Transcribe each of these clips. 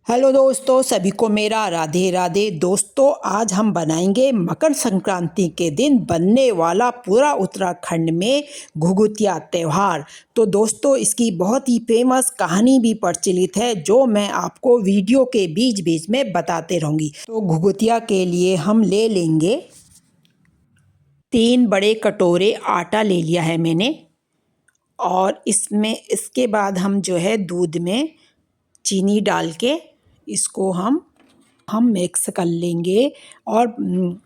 Hello दोस्तों, सभी को मेरा राधे राधे। दोस्तों, आज हम बनाएंगे मकर संक्रांति के दिन बनने वाला पूरा उत्तराखंड में घुघुतिया त्यौहार। तो दोस्तों, इसकी बहुत ही फेमस कहानी भी प्रचलित है जो मैं आपको वीडियो के बीच बीच में बताते रहूँगी। तो घुघुतिया के लिए हम ले लेंगे 3 बड़े कटोरे आटा ले लिया है मैंने। और इसके बाद हम जो है दूध में चीनी डाल के इसको हम मिक्स कर लेंगे और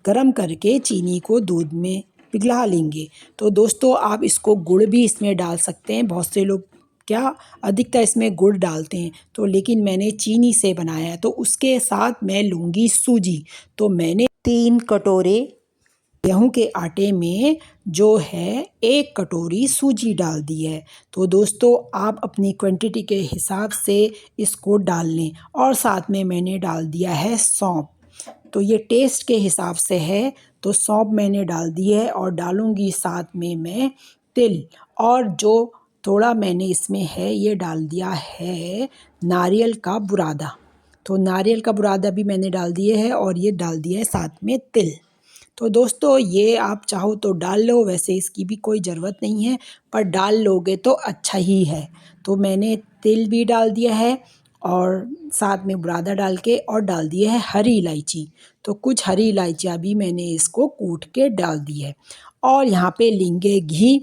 गरम करके चीनी को दूध में पिघला लेंगे। तो दोस्तों, आप इसको गुड़ भी इसमें डाल सकते हैं। बहुत से लोग क्या अधिकतर इसमें गुड़ डालते हैं, तो लेकिन मैंने चीनी से बनाया है। तो उसके साथ मैं लूँगी सूजी। तो मैंने 3 कटोरे गेहूं के आटे में जो है 1 कटोरी सूजी डाल दी है। तो दोस्तों, आप अपनी क्वांटिटी के हिसाब से इसको डाल लें। और साथ में मैंने डाल दिया है सौंफ। तो ये टेस्ट के हिसाब से है, तो सौंफ मैंने डाल दी है। और डालूंगी साथ में मैं तिल। और जो थोड़ा मैंने इसमें है ये डाल दिया है नारियल का बुरादा। तो नारियल का बुरादा भी मैंने डाल दिए है और ये डाल दिया है साथ में तिल। तो दोस्तों, ये आप चाहो तो डाल लो, वैसे इसकी भी कोई ज़रूरत नहीं है, पर डाल लोगे तो अच्छा ही है। तो मैंने तिल भी डाल दिया है और साथ में बुरादा डाल के और डाल दिए है हरी इलायची। तो कुछ हरी इलायचियाँ भी मैंने इसको कूट के डाल दी है। और यहाँ पे लेंगे घी।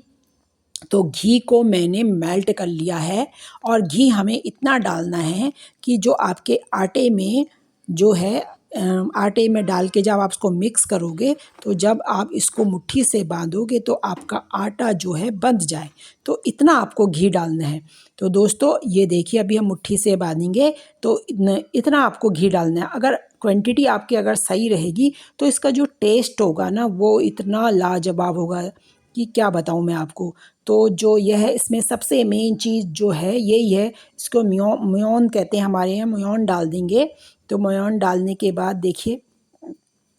तो घी को मैंने मेल्ट कर लिया है। और घी हमें इतना डालना है कि जो आपके आटे में जो है आटे में डाल के जब आप इसको मिक्स करोगे, तो जब आप इसको मुट्ठी से बांधोगे तो आपका आटा जो है बंध जाए। तो इतना आपको घी डालना है। तो दोस्तों, ये देखिए, अभी हम मुट्ठी से बांधेंगे तो इतना आपको घी डालना है। अगर क्वांटिटी आपकी अगर सही रहेगी तो इसका जो टेस्ट होगा ना, वो इतना लाजवाब होगा कि क्या बताऊँ मैं आपको। तो जो यह है, इसमें सबसे मेन चीज़ जो है यही है, इसको म्योन कहते हैं हमारे यहाँ। म्योन डाल देंगे। तो म्योन डालने के बाद देखिए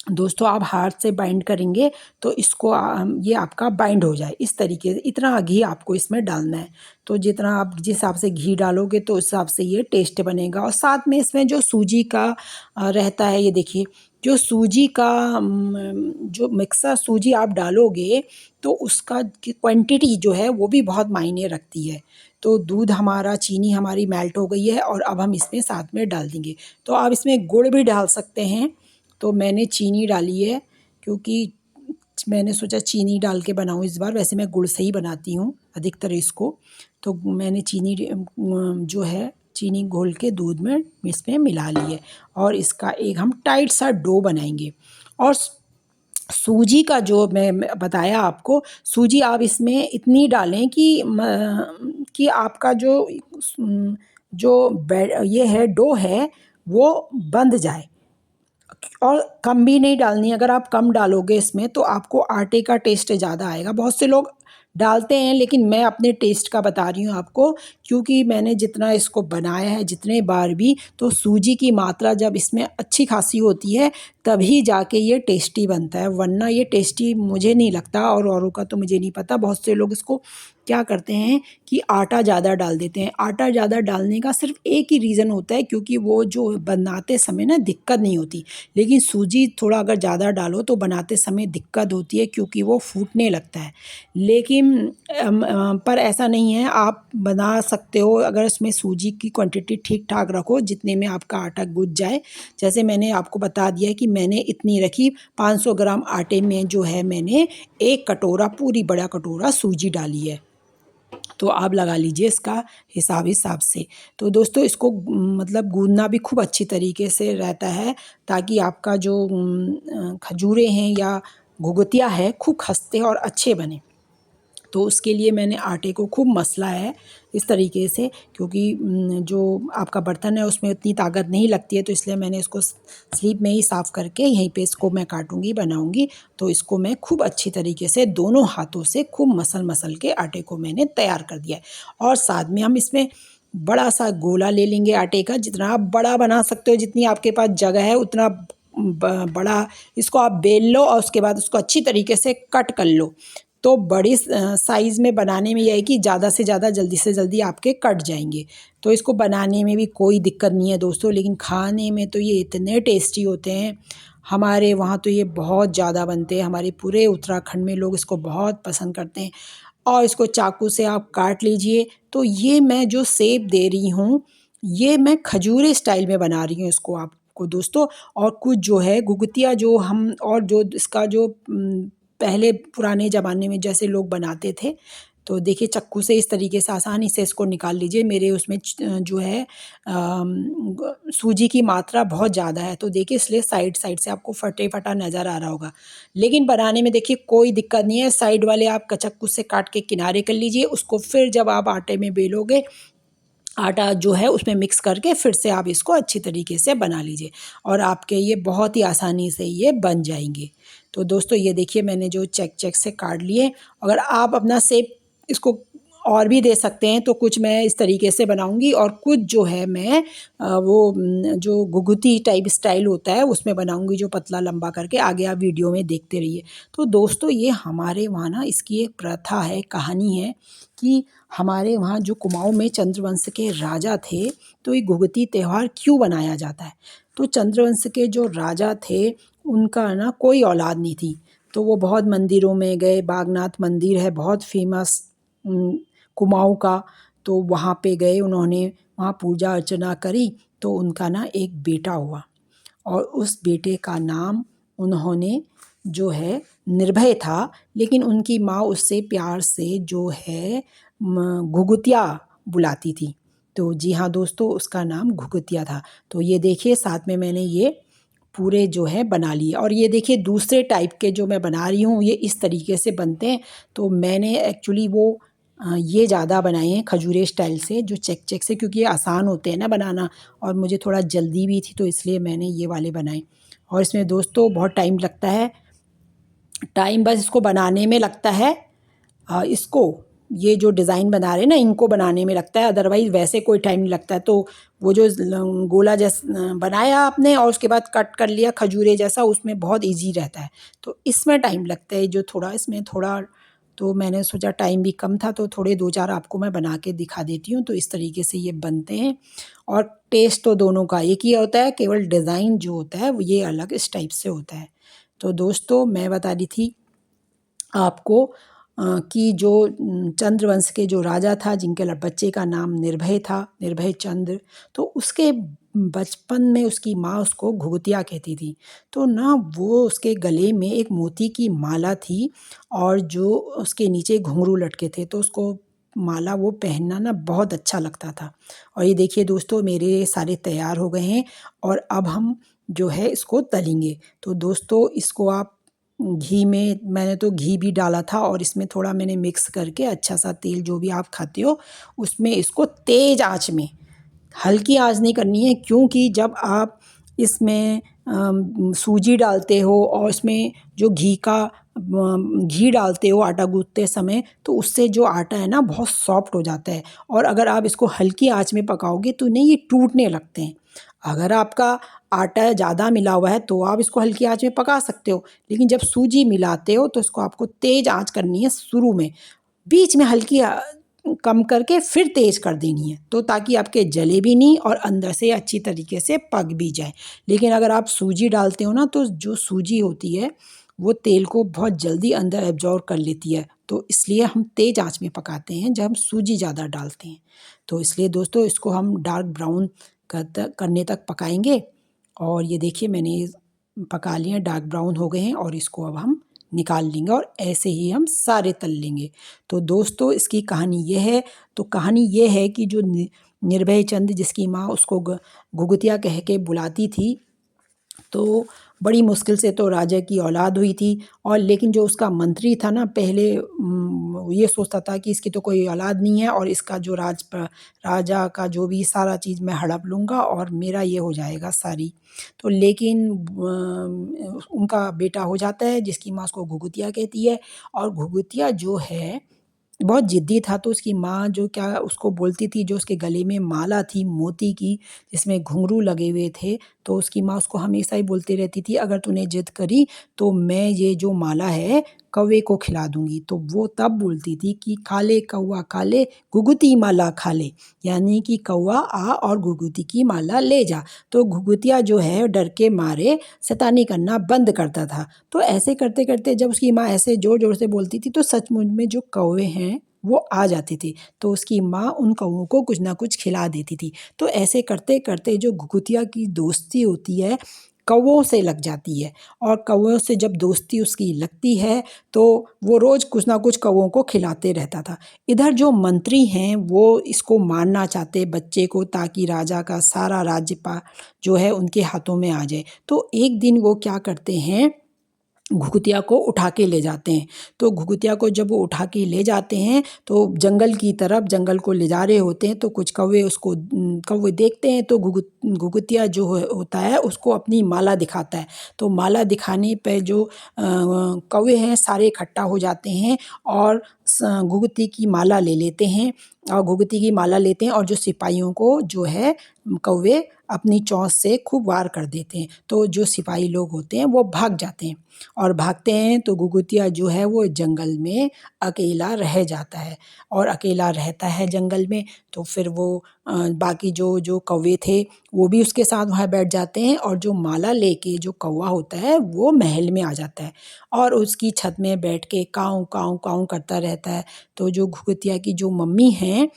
दोस्तों, आप हाथ से बाइंड करेंगे तो इसको ये आपका बाइंड हो जाए इस तरीके से। इतना घी आपको इसमें डालना है। तो जितना आप जिस हिसाब से घी डालोगे तो उस हिसाब से ये टेस्ट बनेगा। और साथ में इसमें जो सूजी का रहता है, ये देखिए, जो सूजी का जो मिक्सर सूजी आप डालोगे तो उसका क्वांटिटी जो है वो भी बहुत मायने रखती है। तो दूध हमारा, चीनी हमारी मेल्ट हो गई है और अब हम इसमें साथ में डाल देंगे। तो आप इसमें गुड़ भी डाल सकते हैं। तो मैंने चीनी डाली है क्योंकि मैंने सोचा चीनी डाल के बनाऊँ इस बार। वैसे मैं गुड़ से ही बनाती हूँ अधिकतर इसको। तो मैंने चीनी जो है चीनी घोल के दूध में इसमें मिला ली है। और इसका एक हम टाइट सा डो बनाएंगे। और सूजी का जो मैं बताया आपको, सूजी आप इसमें इतनी डालें कि आपका जो ये है डो है वो बंध जाए। और कम भी नहीं डालनी। अगर आप कम डालोगे इसमें तो आपको आटे का टेस्ट ज़्यादा आएगा। बहुत से लोग डालते हैं, लेकिन मैं अपने टेस्ट का बता रही हूँ आपको, क्योंकि मैंने जितना इसको बनाया है जितने बार भी, तो सूजी की मात्रा जब इसमें अच्छी खासी होती है तभी जाके ये टेस्टी बनता है, वरना ये टेस्टी मुझे नहीं लगता। और औरों का तो मुझे नहीं पता। बहुत से लोग इसको क्या करते हैं कि आटा ज़्यादा डाल देते हैं। आटा ज़्यादा डालने का सिर्फ एक ही रीज़न होता है, क्योंकि वो जो बनाते समय ना दिक्कत नहीं होती। लेकिन सूजी थोड़ा अगर ज़्यादा डालो तो बनाते समय दिक्कत होती है, क्योंकि वो फूटने लगता है। लेकिन पर ऐसा नहीं है, आप बना सकते हो अगर इसमें सूजी की क्वांटिटी ठीक ठाक रखो, जितने में आपका आटा गुज जाए। जैसे मैंने आपको बता दिया है कि मैंने इतनी रखी 500 ग्राम आटे में जो है मैंने 1 कटोरा, पूरी बड़ा कटोरा सूजी डाली है। तो आप लगा लीजिए इसका हिसाब से। तो दोस्तों, इसको मतलब गूँदना भी खूब अच्छी तरीके से रहता है, ताकि आपका जो खजूरें हैं या घुघुतिया है खूब खस्ते और अच्छे बने। तो उसके लिए मैंने आटे को खूब मसला है इस तरीके से, क्योंकि जो आपका बर्तन है उसमें उतनी ताकत नहीं लगती है। तो इसलिए मैंने इसको स्लीप में ही साफ़ करके यहीं पे इसको मैं काटूँगी, बनाऊँगी। तो इसको मैं खूब अच्छी तरीके से दोनों हाथों से खूब मसल के आटे को मैंने तैयार कर दिया है। और साथ में हम इसमें बड़ा सा गोला ले लेंगे आटे का। जितना आप बड़ा बना सकते हो, जितनी आपके पास जगह है उतना बड़ा इसको आप बेल लो और उसके बाद उसको अच्छी तरीके से कट कर लो। तो बड़ी साइज़ में बनाने में यह है कि ज़्यादा से ज़्यादा जल्दी से जल्दी आपके कट जाएंगे। तो इसको बनाने में भी कोई दिक्कत नहीं है दोस्तों, लेकिन खाने में तो ये इतने टेस्टी होते हैं। हमारे वहाँ तो ये बहुत ज़्यादा बनते हैं, हमारे पूरे उत्तराखंड में लोग इसको बहुत पसंद करते हैं। और इसको चाकू से आप काट लीजिए। तो ये मैं जो शेप दे रही हूँ, ये मैं खजूरे स्टाइल में बना रही हूँ इसको आपको दोस्तों। और कुछ जो है घुघुतिया जो हम और जो इसका जो पहले पुराने ज़माने में जैसे लोग बनाते थे, तो देखिए चक्कू से इस तरीके से आसानी से इसको निकाल लीजिए। मेरे उसमें जो है सूजी की मात्रा बहुत ज़्यादा है, तो देखिए इसलिए साइड साइड से आपको फटे-फटा नज़र आ रहा होगा। लेकिन बनाने में देखिए कोई दिक्कत नहीं है, साइड वाले आप चक्कू से काट के किनारे कर लीजिए। उसको फिर जब आप आटे में बेलोगे, आटा जो है उसमें मिक्स करके फिर से आप इसको अच्छी तरीके से बना लीजिए और आपके ये बहुत ही आसानी से ये बन जाएंगे। तो दोस्तों ये देखिए मैंने जो चेक चेक से काट लिए। अगर आप अपना शेप इसको और भी दे सकते हैं, तो कुछ मैं इस तरीके से बनाऊंगी और कुछ जो है मैं जो घुघुती टाइप स्टाइल होता है उसमें बनाऊंगी, जो पतला लंबा करके। आगे आप वीडियो में देखते रहिए। तो दोस्तों ये हमारे वहाँ ना इसकी एक प्रथा है, कहानी है कि हमारे वहाँ जो कुमाऊँ में चंद्रवंश के राजा थे, तो ये घुघुती त्यौहार क्यों बनाया जाता है। तो चंद्रवंश के जो राजा थे उनका ना कोई औलाद नहीं थी, तो वो बहुत मंदिरों में गए। बागनाथ मंदिर है बहुत फेमस कुमाऊँ का, तो वहाँ पे गए उन्होंने, वहाँ पूजा अर्चना करी, तो उनका ना एक बेटा हुआ और उस बेटे का नाम उन्होंने जो है निर्भय था, लेकिन उनकी माँ उससे प्यार से जो है घुघुतिया बुलाती थी। तो जी हाँ दोस्तों, उसका नाम घुघुतिया था। तो ये देखिए साथ में मैंने ये पूरे जो है बना लिए। और ये देखिए दूसरे टाइप के जो मैं बना रही हूँ ये इस तरीके से बनते हैं। तो मैंने एक्चुअली वो ये ज़्यादा बनाए हैं खजूरे स्टाइल से, जो चेक चेक से, क्योंकि ये आसान होते हैं ना बनाना और मुझे थोड़ा जल्दी भी थी, तो इसलिए मैंने ये वाले बनाए। और इसमें दोस्तों बहुत टाइम लगता है, टाइम बस इसको बनाने में लगता है। इसको ये जो डिज़ाइन बना रहे हैं ना, इनको बनाने में लगता है, अदरवाइज़ वैसे कोई टाइम नहीं लगता है। तो वो जो गोला जैसा बनाया आपने और उसके बाद कट कर लिया खजूरे जैसा, उसमें बहुत इजी रहता है। तो इसमें टाइम लगता है, जो थोड़ा इसमें थोड़ा, तो मैंने सोचा टाइम भी कम था तो थोड़े 2-4 आपको मैं बना के दिखा देती हूँ। तो इस तरीके से ये बनते हैं और टेस्ट तो दोनों का एक ही होता है, केवल डिज़ाइन जो होता है वो ये अलग इस टाइप से होता है। तो दोस्तों मैं बता रही थी आपको कि जो चंद्रवंश के जो राजा था, जिनके बच्चे का नाम निर्भय था, निर्भय चंद्र, तो उसके बचपन में उसकी माँ उसको घुघुतिया कहती थी। तो ना वो उसके गले में एक मोती की माला थी और जो उसके नीचे घुंघरू लटके थे, तो उसको माला वो पहनना ना बहुत अच्छा लगता था। और ये देखिए दोस्तों मेरे सारे तैयार हो गए हैं और अब हम जो है इसको तलेंगे। तो दोस्तों इसको आप घी में, मैंने तो घी भी डाला था और इसमें थोड़ा मैंने मिक्स करके अच्छा सा तेल जो भी आप खाते हो उसमें इसको तेज़ आंच में, हल्की आंच नहीं करनी है, क्योंकि जब आप इसमें सूजी डालते हो और इसमें जो घी डालते हो आटा गूँथते समय, तो उससे जो आटा है ना बहुत सॉफ्ट हो जाता है। और अगर आप इसको हल्की आंच में पकाओगे तो नहीं, ये टूटने लगते हैं। अगर आपका आटा ज़्यादा मिला हुआ है तो आप इसको हल्की आंच में पका सकते हो, लेकिन जब सूजी मिलाते हो तो इसको आपको तेज़ आंच करनी है शुरू में, बीच में हल्की कम करके फिर तेज़ कर देनी है, तो ताकि आपके जले भी नहीं और अंदर से अच्छी तरीके से पक भी जाए। लेकिन अगर आप सूजी डालते हो ना, तो जो सूजी होती है वो तेल को बहुत जल्दी अंदर एब्जॉर्ब कर लेती है, तो इसलिए हम तेज़ आंच में पकाते हैं जब हम सूजी ज़्यादा डालते हैं। तो इसलिए दोस्तों इसको हम डार्क ब्राउन करने तक पकाएंगे। और ये देखिए मैंने पका लिए, डार्क ब्राउन हो गए हैं और इसको अब हम निकाल लेंगे और ऐसे ही हम सारे तल लेंगे। तो दोस्तों इसकी कहानी ये है। तो कहानी ये है कि जो निर्भय चंद, जिसकी माँ उसको घुघुतिया कह के बुलाती थी, तो बड़ी मुश्किल से तो राजा की औलाद हुई थी। और लेकिन जो उसका मंत्री था ना, पहले ये सोचता था कि इसकी तो कोई औलाद नहीं है और इसका जो राजा का जो भी सारा चीज़ मैं हड़प लूँगा और मेरा ये हो जाएगा सारी। तो लेकिन उनका बेटा हो जाता है, जिसकी माँ उसको घुघुतिया कहती है। और घुघुतिया जो है बहुत ज़िद्दी था, तो उसकी माँ जो क्या उसको बोलती थी, जो उसके गले में माला थी मोती की जिसमें घुंघरू लगे हुए थे, तो उसकी माँ उसको हमेशा ही बोलती रहती थी, अगर तूने ज़िद करी तो मैं ये जो माला है कौवे को खिला दूँगी। तो वो तब बोलती थी कि काले कौवा काले घुघुती माला खा ले, यानी कि कौवा आ और घुघुती की माला ले जा। तो घुघुतिया जो है डर के मारे शैतानी करना बंद करता था। तो ऐसे करते-करते जब उसकी माँ ऐसे ज़ोर-ज़ोर से बोलती थी तो सचमुच में जो कौवे हैं वो आ जाते थे। तो उसकी माँ उन कौवों को कुछ ना कुछ खिला देती थी। तो ऐसे करते-करते जो घुघुतिया की दोस्ती होती है कौवों से लग जाती है, और कौवों से जब दोस्ती उसकी लगती है तो वो रोज़ कुछ ना कुछ कौवों को खिलाते रहता था। इधर जो मंत्री हैं वो इसको मारना चाहते बच्चे को, ताकि राजा का सारा राज्य जो है उनके हाथों में आ जाए। तो एक दिन वो क्या करते हैं, घुघुतिया को उठा के ले जाते हैं। तो घुघुतिया को जब वो उठा के ले जाते हैं तो जंगल की तरफ, जंगल को ले जा रहे होते हैं, तो कुछ कौवे उसको कौवे देखते हैं तो घुघुतिया जो होता है उसको अपनी माला दिखाता है। तो माला दिखाने पे जो कौवे हैं सारे इकट्ठा हो जाते हैं और घुघुती की माला ले लेते हैं, और घुघुती की माला लेते हैं और जो सिपाहियों को जो है कौवे अपनी चोंच से खूब वार कर देते हैं। तो जो सिपाही लोग होते हैं वो भाग जाते हैं, और भागते हैं तो घुघुतिया जो है वो जंगल में अकेला रह जाता है, और अकेला रहता है जंगल में। तो फिर वो बाकी जो जो कौवे थे वो भी उसके साथ वहाँ बैठ जाते हैं, और जो माला लेके जो कौवा होता है वो महल में आ जाता है और उसकी छत में बैठ के काऊँ काऊँ काऊँ करता रहता है। तो जो घुघुतिया की जो मम्मी हैं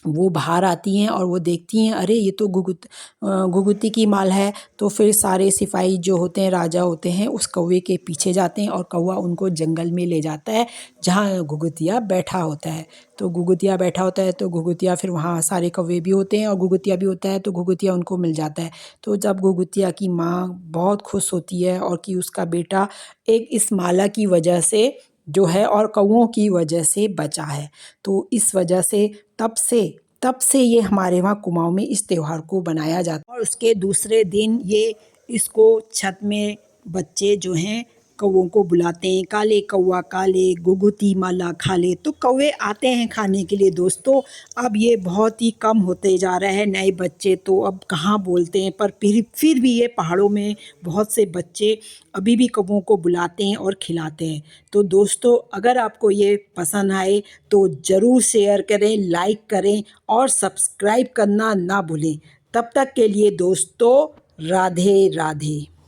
वो बाहर आती हैं और वो देखती हैं, अरे ये तो घुघुती की माल है। तो फिर सारे सिपाही जो होते हैं, राजा होते हैं, उस कौवे के पीछे जाते हैं और कौवा उनको जंगल में ले जाता है जहाँ घुघुतिया बैठा होता है। तो घुघुतिया बैठा होता है तो घुघुतिया फिर वहाँ सारे कौवे भी होते हैं और घुघुतिया भी होता है, तो घुघुतिया उनको मिल जाता है। तो जब घुघुतिया की माँ बहुत खुश होती है और कि उसका बेटा एक इस माला की वजह से जो है और कौवों की वजह से बचा है। तो इस वजह से तब से ये हमारे वहाँ कुमाऊँ में इस त्योहार को बनाया जाता है, और उसके दूसरे दिन ये इसको छत में बच्चे जो हैं कौवों को बुलाते हैं, काले कौवा काले घुघुती माला खा ले। तो कौवे आते हैं खाने के लिए दोस्तों। अब ये बहुत ही कम होते जा रहे हैं नए बच्चे, तो अब कहाँ बोलते हैं, पर फिर भी ये पहाड़ों में बहुत से बच्चे अभी भी कौवों को बुलाते हैं और खिलाते हैं। तो दोस्तों अगर आपको ये पसंद आए तो ज़रूर शेयर करें, लाइक करें और सब्सक्राइब करना ना भूलें। तब तक के लिए दोस्तों राधे राधे।